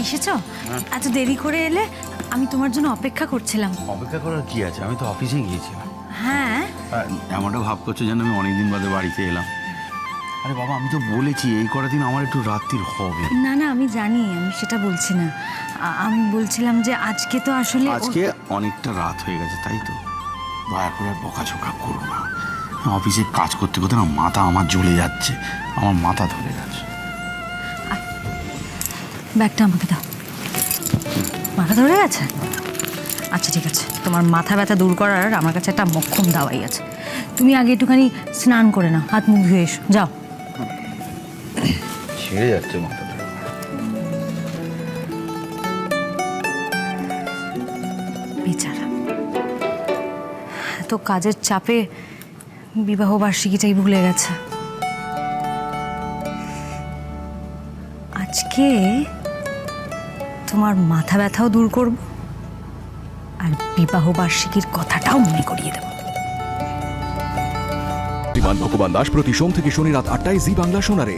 এসেছো? এত দেরি করে এলে, আমি তোমার জন্য অপেক্ষা করছিলাম। অপেক্ষা করার কি আছে, আমি তো অফিসে গিয়েছিলাম। হ্যাঁ, এমনটা ভাব করছো যেন আমি অনেকদিন বাদে বাড়িতে এলাম। আরে বাবা, আমি তো বলেছি এই কটা দিন আমার একটু রাত্রির হবে। না না, আমি জানি, আমি সেটা বলছি না। আমি বলছিলাম যে আজকে তো আসলে আজকে অনেকটা রাত হয়ে গেছে, তাই তো দয়া করে বকাঝকা করো না। অফিসে কাজ করতে করতে না মাথা আমার জ্বলে যাচ্ছে, আমার মাথা ধরে গেছে। ব্যাগটা আমাকে দাও। মাথা ধরে গেছে? আচ্ছা ঠিক আছে, তোমার মাথা ব্যথা দূর করার আমার কাছে একটা মক্ষম দাওয়াই আছে। তুমি আগে একটুখানি স্নান করে নাও, হাত মুখ ধুয়ে এসো, যাও। ছেড়ে যাচ্ছে মাথাটা। বেচারা তো কাজের চাপে বিবাহ বার্ষিকীটাই ভুলে গেছে। আজকে তোমার মাথা ব্যথাও দূর করব, আর বিবাহ বার্ষিকীর কথাটাও মনে করিয়ে দেব। বিমান ভগবান দাস প্রতি সোম থেকে শনি রাত 8টায় জি বাংলা শোনারে।